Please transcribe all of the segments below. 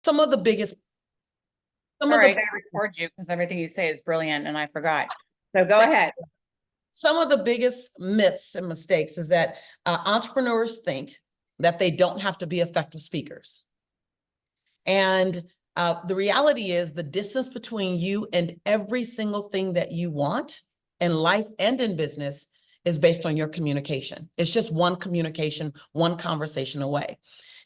Some of the biggest, some All of the right, I gotta record you because everything you say is brilliant and I forgot. So go ahead. some of the biggest myths and mistakes is that entrepreneurs think that they don't have to be effective speakers. And the reality is the distance between you and every single thing that you want in life and in business is based on your communication. It's just one communication, one conversation away.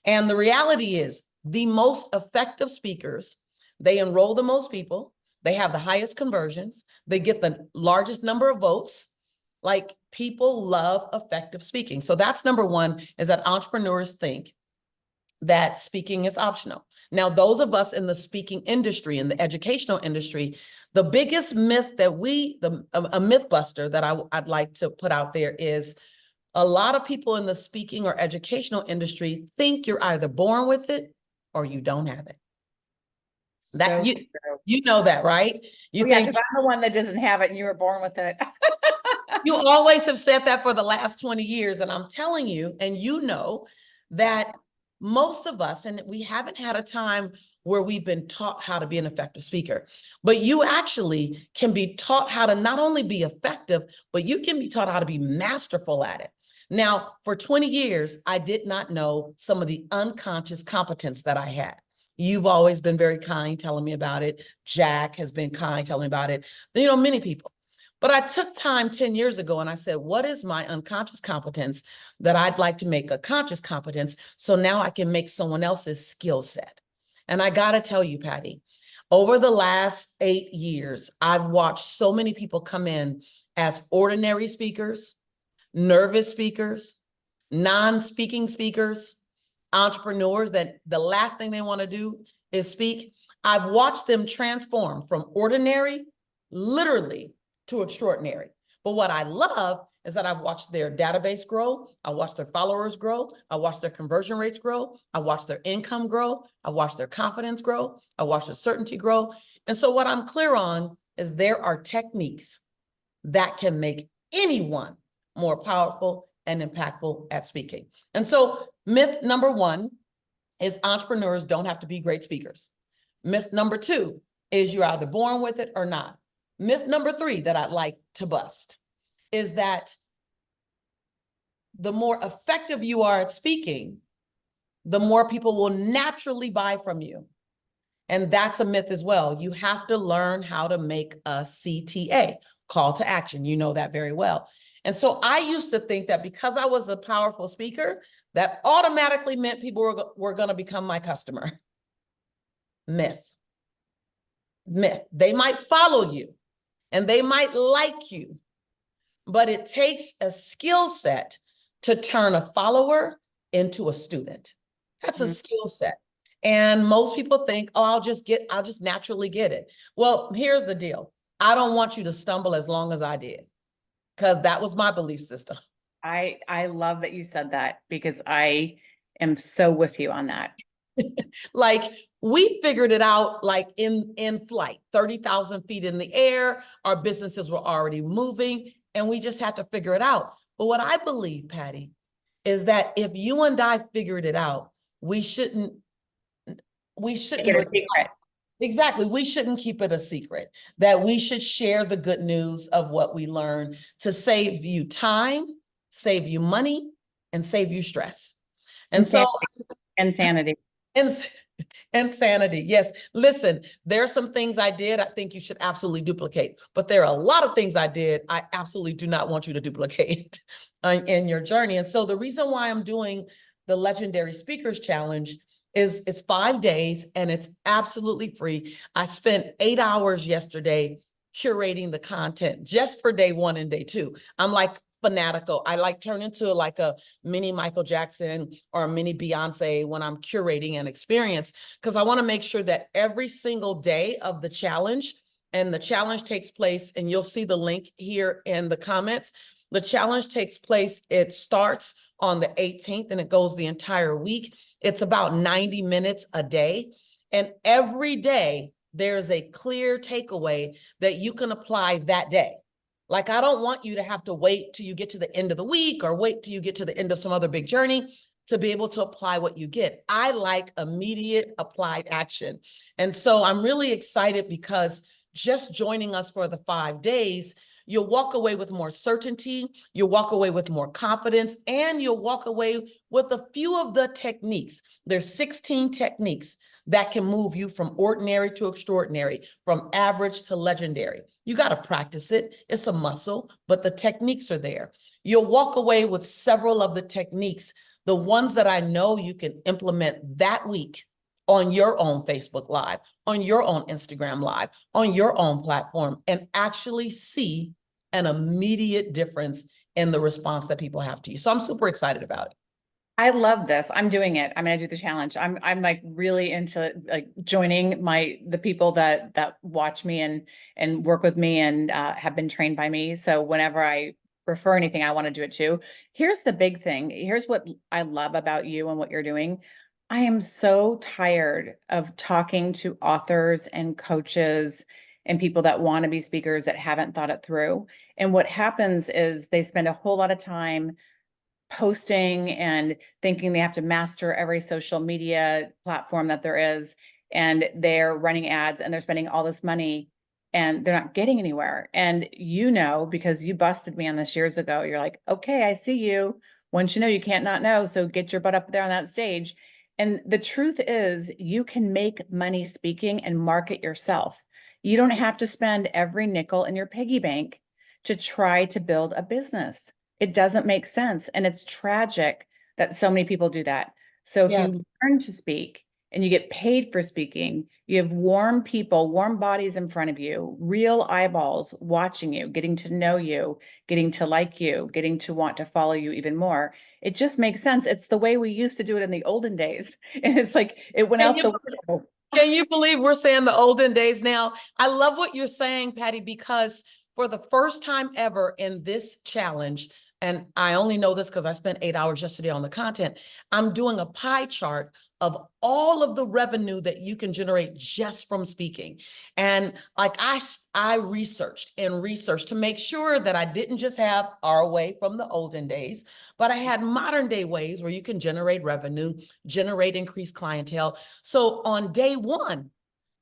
And the reality is the most effective speakers, they enroll the most people, they have the highest conversions, they get the largest number of votes. Like, people love effective speaking. So that's number one, is that entrepreneurs think that speaking is optional. Now, those of us in the speaking industry, in the educational industry, the biggest myth that a myth buster that I'd like to put out there is a lot of people in the speaking or educational industry think you're either born with it or you don't have it. That So you, true. you know that, right? You Oh, yeah, think because I'm the one that doesn't have it and you were born with it. you always have said that for the last 20 years. And I'm telling you, and you know that most of us, and we haven't had a time where we've been taught how to be an effective speaker, but you actually can be taught how to not only be effective, but you can be taught how to be masterful at it. Now, for 20 years, I did not know some of the unconscious competence that I had. You've always been very kind telling me about it. Jack has been kind telling me about it. You know, many people. But I took time 10 years ago and I said, what is my unconscious competence that I'd like to make a conscious competence so now I can make someone else's skill set? And I got to tell you, Patty, over the last 8 years, I've watched so many people come in as ordinary speakers, nervous speakers, non-speaking speakers, entrepreneurs that the last thing they want to do is speak. I've watched them transform from ordinary, literally, to extraordinary. But what I love is that I've watched their database grow. I watched their followers grow. I watched their conversion rates grow. I watched their income grow. I watched their confidence grow. I watched their certainty grow. And so what I'm clear on is there are techniques that can make anyone more powerful and impactful at speaking. And so myth number one is entrepreneurs don't have to be great speakers. Myth number two is you're either born with it or not. Myth number three that I'd like to bust is that the more effective you are at speaking, the more people will naturally buy from you. And that's a myth as well. You have to learn how to make a CTA, call to action. You know that very well. And so I used to think that because I was a powerful speaker, that automatically meant people were going to become my customer. Myth. Myth. They might follow you and they might like you, but it takes a skill set to turn a follower into a student. That's a skill set. And most people think, oh, I'll just naturally get it. Well, here's the deal. I don't want you to stumble as long as I did, because that was my belief system. I love that you said that because I am so with you on that. Like, we figured it out like in flight, 30,000 feet in the air. Our businesses were already moving and we just had to figure it out. But what I believe, Patty, is that if you and I figured it out, we shouldn't Make it a secret. exactly. We shouldn't keep it a secret, that we should share the good news of what we learned to save you time, save you money, and save you stress. And so, Insanity. ins insanity. Yes. Listen, there are some things I did I think you should absolutely duplicate, but there are a lot of things I did I absolutely do not want you to duplicate in your journey. And so the reason why I'm doing the Legendary Speakers Challenge is it's 5 days and it's absolutely free. I spent 8 hours yesterday curating the content just for day one and day two. I'm like fanatical. I like turn into like a mini Michael Jackson or a mini Beyonce when I'm curating an experience, because I want to make sure that every single day of the challenge, and the challenge takes place, and you'll see the link here in the comments. The challenge takes place, it starts on the 18th and it goes the entire week. It's about 90 minutes a day. And every day there's a clear takeaway that you can apply that day. Like, I don't want you to have to wait till you get to the end of the week or wait till you get to the end of some other big journey. to be able to apply what you get. I like immediate applied action. And so I'm really excited because just joining us for the 5 days, you'll walk away with more certainty, you'll walk away with more confidence, and you'll walk away with a few of the techniques. There's 16 techniques that can move you from ordinary to extraordinary, from average to legendary. You got to practice it. It's a muscle, but the techniques are there. You'll walk away with several of the techniques, the ones that I know you can implement that week on your own Facebook Live, on your own Instagram Live, on your own platform, and actually see an immediate difference in the response that people have to you. So I'm super excited about it. I love this. I'm doing it. I'm gonna do the challenge. I'm like really into like joining the people that watch me and work with me and have been trained by me. So whenever I refer anything, I want to do it too. Here's the big thing. Here's what I love about you and what you're doing. I am so tired of talking to authors and coaches and people that want to be speakers that haven't thought it through. And what happens is they spend a whole lot of time posting and thinking they have to master every social media platform that there is, and they're running ads and they're spending all this money and they're not getting anywhere. And you know, because you busted me on this years ago, you're like, okay, I see you. Once you know, you can't not know. So get your butt up there on that stage. And the truth is, you can make money speaking and market yourself. You don't have to spend every nickel in your piggy bank to try to build a business. It doesn't make sense. And it's tragic that so many people do that. So if Yeah. you learn to speak and you get paid for speaking, you have warm people, warm bodies in front of you, real eyeballs watching you, getting to know you, getting to like you, getting to want to follow you even more. It just makes sense. It's the way we used to do it in the olden days. And it's like it went Can out you, the window. can you believe we're saying the olden days now? I love what you're saying, Patty, because for the first time ever in this challenge, and I only know this because I spent 8 hours yesterday on the content, I'm doing a pie chart of all of the revenue that you can generate just from speaking. And like I researched and researched to make sure that I didn't just have our way from the olden days, but I had modern day ways where you can generate revenue, generate increased clientele. So on day one,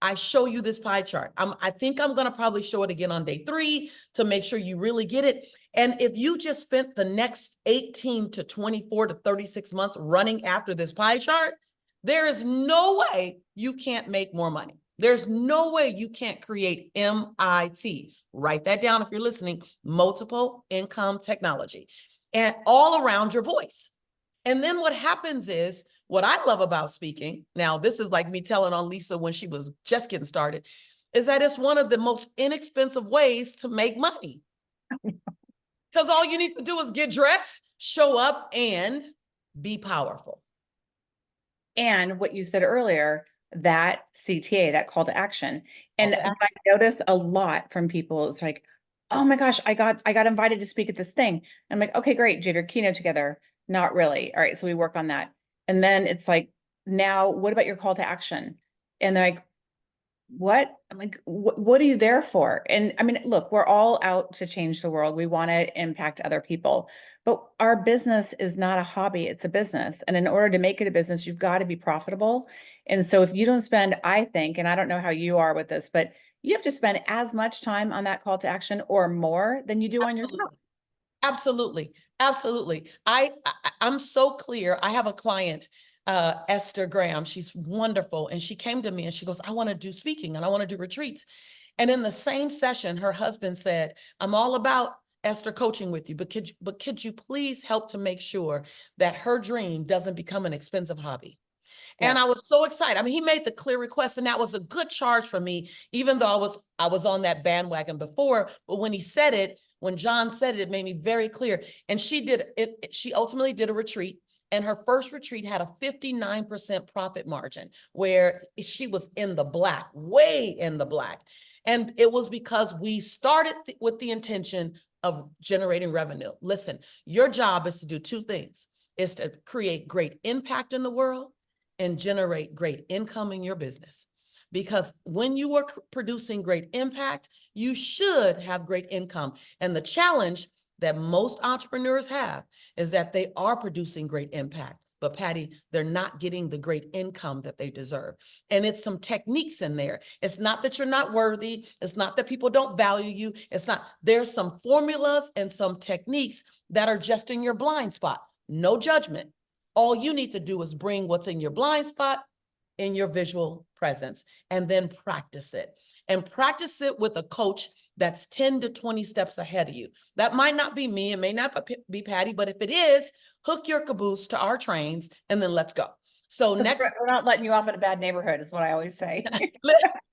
I show you this pie chart. I think I'm going to probably show it again on day 3 to make sure you really get it. And if you just spent the next 18 to 24 to 36 months running after this pie chart, there is no way you can't make more money. There's no way you can't create MIT. Write that down if you're listening, multiple income technology, and all around your voice. And then what happens is, what I love about speaking, now this is like me telling on Lisa when she was just getting started, is that it's one of the most inexpensive ways to make money. Because all you need to do is get dressed, show up, and be powerful. And what you said earlier, that CTA, that call to action. And what I notice a lot from people is like, oh my gosh, I got invited to speak at this thing. And I'm like, okay, great. Do you have your keynote together? Not really. All right, so we work on that. And then it's like, now what about your call to action? And they're like, what? I'm like, what are you there for? And I mean, look, we're all out to change the world. We want to impact other people, but our business is not a hobby, it's a business. And in order to make it a business, you've got to be profitable. And so if you don't spend, I think, and I don't know how you are with this, but you have to spend as much time on that call to action or more than you do on your job. Absolutely. Absolutely. I'm so clear. I have a client, Esther Graham. She's wonderful. And she came to me and she goes, I want to do speaking and I want to do retreats. And in the same session, her husband said, I'm all about Esther coaching with you, but could you please help to make sure that her dream doesn't become an expensive hobby? And I was so excited. I mean, he made the clear request, and that was a good charge for me, even though I was on that bandwagon before. But when he said it, when John said it, it made me very clear. And she did it. She ultimately did a retreat, and her first retreat had a 59% profit margin, where she was in the black, way in the black. And it was because we started with the intention of generating revenue. Listen, your job is to do 2 things: is to create great impact in the world and generate great income in your business. Because when you are producing great impact, you should have great income. And the challenge that most entrepreneurs have is that they are producing great impact, but Patty, they're not getting the great income that they deserve. And it's some techniques in there. It's not that you're not worthy. It's not that people don't value you. It's not, there's some formulas and some techniques that are just in your blind spot. No judgment. All you need to do is bring what's in your blind spot in your visual presence and then practice it. And practice it with a coach that's 10 to 20 steps ahead of you. That might not be me, it may not be Patty, but if it is, hook your caboose to our trains and then let's go. So next, We're not letting you off in a bad neighborhood, is what I always say.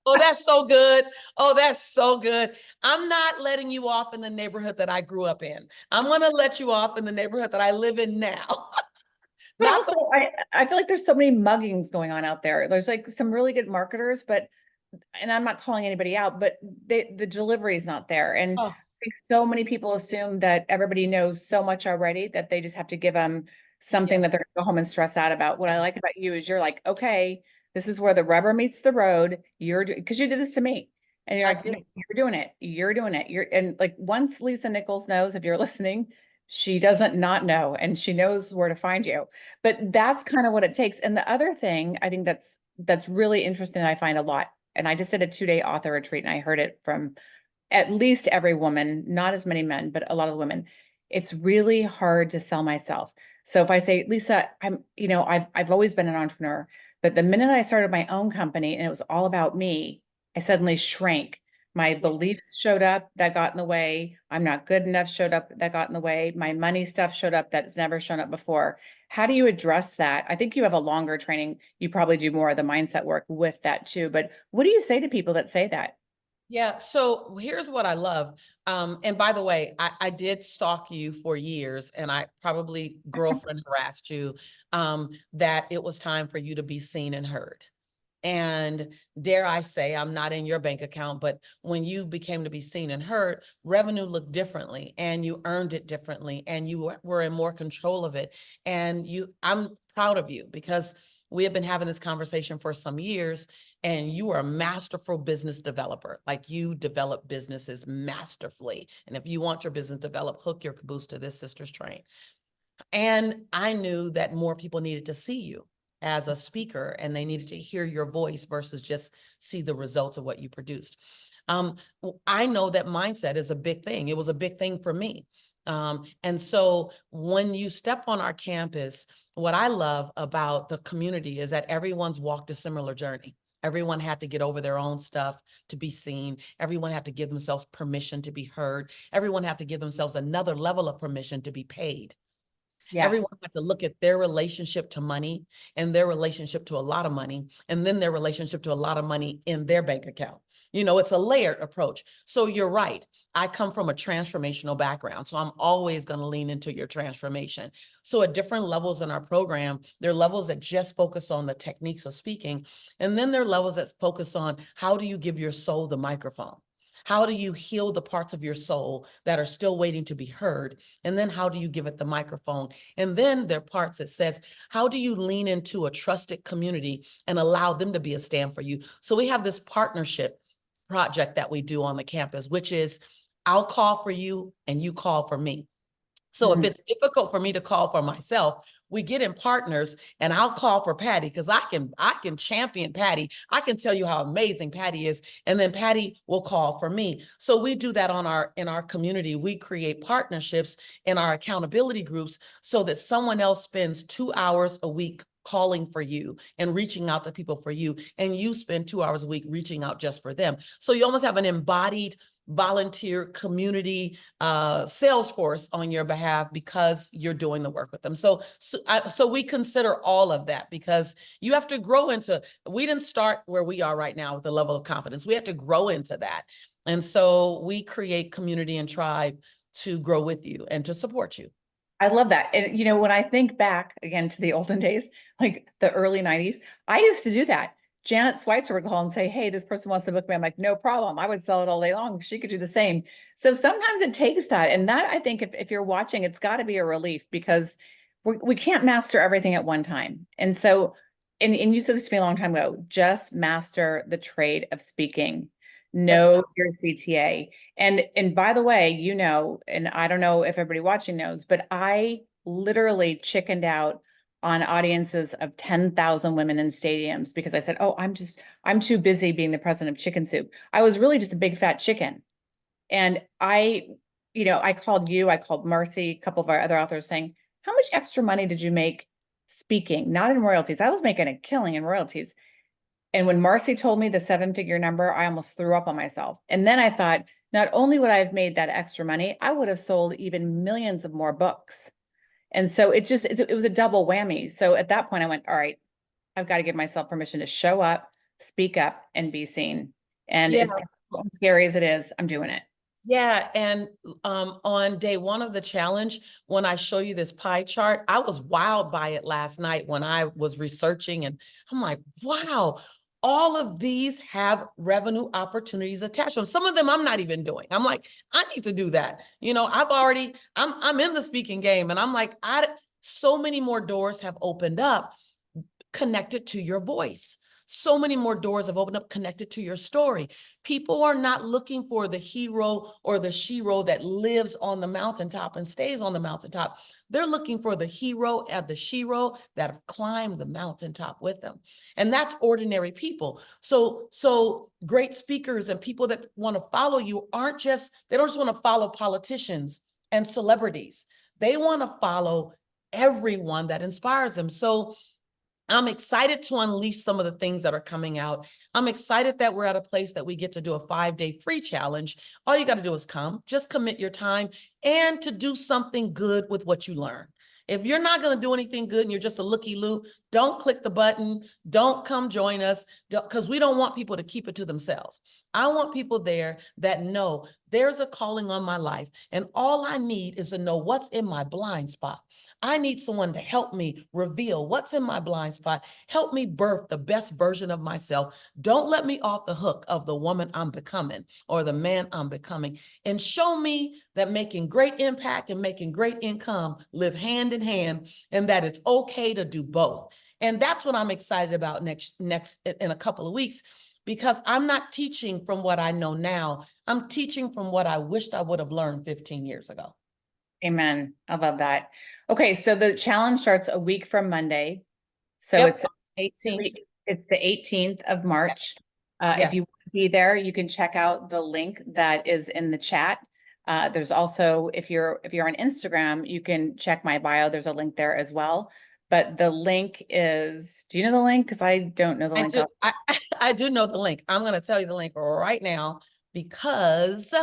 oh, that's so good. Oh, that's so good. I'm not letting you off in the neighborhood that I grew up in. I'm going to let you off in the neighborhood that I live in now. But Not also, I feel like there's so many muggings going on out there. There's like some really good marketers, but, and I'm not calling anybody out, but the delivery is not there. And oh, I think so many people assume that everybody knows so much already that they just have to give them yeah, something that they're gonna go home and stress out about. What I like about you is you're like, okay, this is where the rubber meets the road. Because you did this to me. And you're I like, no, did. you're doing it. You're doing it. And like once Lisa Nichols knows, if you're listening, she doesn't not know and she knows where to find you. But that's kind of what it takes. And the other thing I think that's really interesting that I find a lot. And I just did a 2-day author retreat and I heard it from at least every woman, not as many men, but a lot of the women. It's really hard to sell myself. So if I say, Lisa, I've always been an entrepreneur, but the minute I started my own company and it was all about me, I suddenly shrank. My Yeah. beliefs showed up that got in the way. I'm not good enough showed up that got in the way. My money stuff showed up that's never shown up before. How do you address that? I think you have a longer training. You probably do more of the mindset work with that too. But what do you say to people that say that? Yeah, so here's what I love. And by the way, I did stalk you for years and I probably girlfriend harassed you, that it was time for you to be seen and heard. And dare I say, I'm not in your bank account, but when you became to be seen and heard, revenue looked differently and you earned it differently and you were in more control of it. And I'm proud of you because we have been having this conversation for some years and you are a masterful business developer. Like you develop businesses masterfully. And if you want your business developed, hook your caboose to this sister's train. And I knew that more people needed to see you as a speaker and they needed to hear your voice versus just see the results of what you produced. I know that mindset is a big thing. It was a big thing for me. And so when you step on our campus, what I love about the community is that everyone's walked a similar journey. Everyone had to get over their own stuff to be seen. Everyone had to give themselves permission to be heard. Everyone had to give themselves another level of permission to be paid. Yeah. Everyone had to look at their relationship to money and their relationship to a lot of money, and then their relationship to a lot of money in their bank account. You know, it's a layered approach. So you're right. I come from a transformational background, so I'm always going to lean into your transformation. So at different levels in our program, there are levels that just focus on the techniques of speaking, and then there are levels that focus on how do you give your soul the microphone? How do you heal the parts of your soul that are still waiting to be heard? And then how do you give it the microphone? And then there are parts that says, how do you lean into a trusted community and allow them to be a stand for you? So we have this partnership project that we do on the campus, which is I'll call for you and you call for me. So if Mhm. it's difficult for me to call for myself, we get in partners and I'll call for Patty because I can champion Patty. I can tell you how amazing Patty is. And then Patty will call for me. So we do that in our community. We create partnerships in our accountability groups so that someone else spends 2 hours a week calling for you and reaching out to people for you. And you spend 2 hours a week reaching out just for them. So you almost have an embodied volunteer community sales force on your behalf because you're doing the work with them. So we consider all of that because you have to grow into, we didn't start where we are right now with the level of confidence. We have to grow into that. And so we create community and tribe to grow with you and to support you. I love that. And when I think back again to the olden days, like the early 90s, I used to do that. Janet Switzer would call and say, hey, this person wants to book me. I'm like, no problem. I would sell it all day long. She could do the same. So sometimes it takes that. And that I think if you're watching, it's got to be a relief because we can't master everything at one time. And so, and you said this to me a long time ago, just master the trade of speaking. Yes, Know ma'am. your CTA. And by the way, and I don't know if everybody watching knows, but I literally chickened out on audiences of 10,000 women in stadiums because I said, oh, I'm too busy being the president of Chicken Soup. I was really just a big fat chicken. And I called you, I called Marcy, a couple of our other authors saying, how much extra money did you make speaking? Not in royalties. I was making a killing in royalties. And when Marcy told me the 7-figure number, I almost threw up on myself. And then I thought, not only would I have made that extra money, I would have sold even millions of more books. And so it was a double whammy. So at that point I went, all right, I've got to give myself permission to show up, speak up, and be seen. And Yeah. as scary as it is, I'm doing it. Yeah, and on day one of the challenge, when I show you this pie chart, I was wowed by it last night when I was researching, and I'm like, wow, all of these have revenue opportunities attached to them. Some of them I'm not even doing. I'm like, I need to do that. I'm in the speaking game, and I'm like, so many more doors have opened up connected to your voice. So many more doors have opened up connected to your story. People are not looking for the hero or the shero that lives on the mountaintop and stays on the mountaintop. They're looking for the hero and the shero that have climbed the mountaintop with them. And that's ordinary people. So great speakers and people that want to follow you they don't just want to follow politicians and celebrities. They want to follow everyone that inspires them. So I'm excited to unleash some of the things that are coming out. I'm excited that we're at a place that we get to do a 5-day free challenge. All you got to do is come, just commit your time and to do something good with what you learn. If you're not going to do anything good and you're just a looky-loo, don't click the button. Don't come join us because we don't want people to keep it to themselves. I want people there that know there's a calling on my life and all I need is to know what's in my blind spot. I need someone to help me reveal what's in my blind spot, help me birth the best version of myself. Don't let me off the hook of the woman I'm becoming or the man I'm becoming, and show me that making great impact and making great income live hand in hand, and that it's okay to do both. And that's what I'm excited about next in a couple of weeks, because I'm not teaching from what I know now. I'm teaching from what I wished I would have learned 15 years ago. Amen. I love that. Okay, so the challenge starts a week from Monday. So Yep, it's 18. it's the 18th of March. If Yes. you want to be there, you can check out the link that is in the chat. There's also, if you're on Instagram, you can check my bio. There's a link there as well. But the link is, do you know the link? Because I don't know the link. I do know the link. I'm going to tell you the link right now because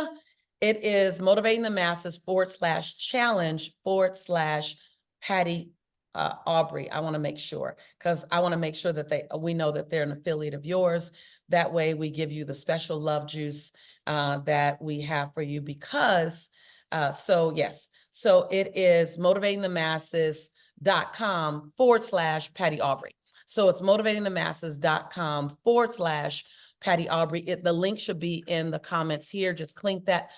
it is motivating the masses /challenge/Patty Aubery. I want to make sure because I want to make sure that we know that they're an affiliate of yours. That way we give you the special love juice that we have for you because so yes, so it is motivatingthemasses.com/Patty Aubery. So it's motivatingthemasses.com/Patty Aubery. The link should be in the comments here. Just click that,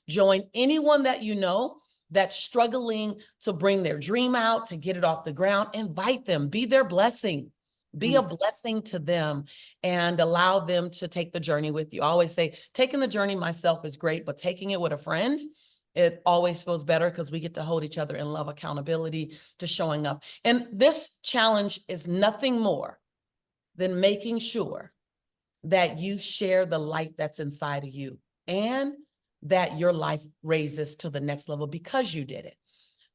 join anyone that you know that's struggling to bring their dream out, to get it off the ground. Invite them, be their blessing. Be a blessing to them and allow them to take the journey with you. I always say taking the journey myself is great, but taking it with a friend, it always feels better because we get to hold each other in love, accountability to showing up. And this challenge is nothing more than making sure that you share the light that's inside of you and that your life raises to the next level because you did it.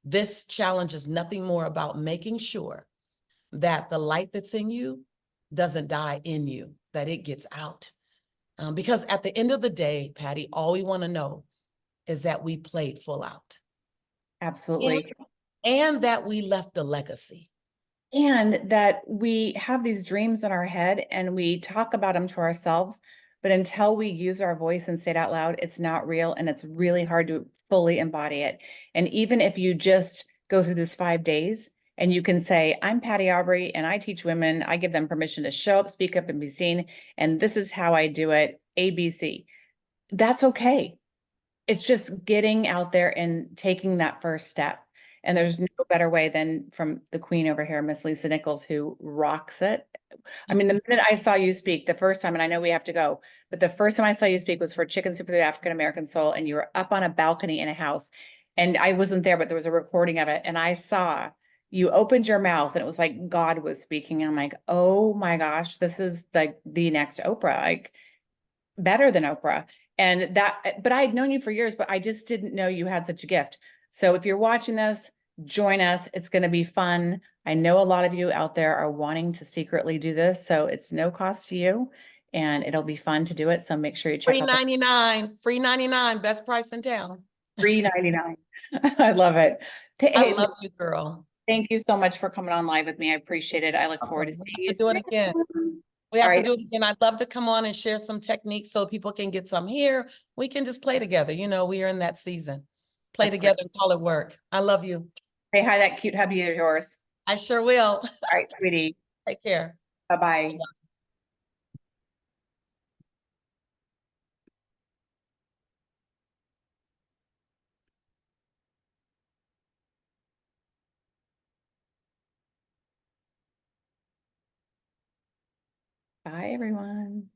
This challenge is nothing more about making sure that the light that's in you doesn't die in you, that it gets out. Because at the end of the day, Patty, all we want to know is that we played full out. Absolutely. And that we left a legacy. And that we have these dreams in our head and we talk about them to ourselves, but until we use our voice and say it out loud, it's not real and it's really hard to fully embody it. And even if you just go through this 5 days and you can say, I'm Patty Aubery and I teach women, I give them permission to show up, speak up, and be seen. And this is how I do it, ABC. That's okay. It's just getting out there and taking that first step. And there's no better way than from the queen over here, Miss Lisa Nichols, who rocks it. I mean, the minute I saw you speak the first time, and I know we have to go, but the first time I saw you speak was for Chicken Soup for the African American Soul, and you were up on a balcony in a house. And I wasn't there, but there was a recording of it. And I saw you opened your mouth and it was like God was speaking. I'm like, oh my gosh, this is like the next Oprah, like better than Oprah. And that, but I had known you for years, but I just didn't know you had such a gift. So if you're watching this, join us. It's going to be fun. I know a lot of you out there are wanting to secretly do this, so it's no cost to you and it'll be fun to do it. So make sure you check Free out the 99, free 99, best price in town. $3.99. I love it. I Hey, love you, girl. thank you so much for coming on live with me. I appreciate it. I look forward to Awesome. We seeing have you to do it again. soon. We All have to right. do it again. I'd love to come on and share some techniques so people can get some here. We can just play together. You know, we are in that season. Play That's great. together and call it work. I love you. Say hi, that cute hubby of yours. I sure will. All right, sweetie. Take care. Bye-bye. Bye, everyone.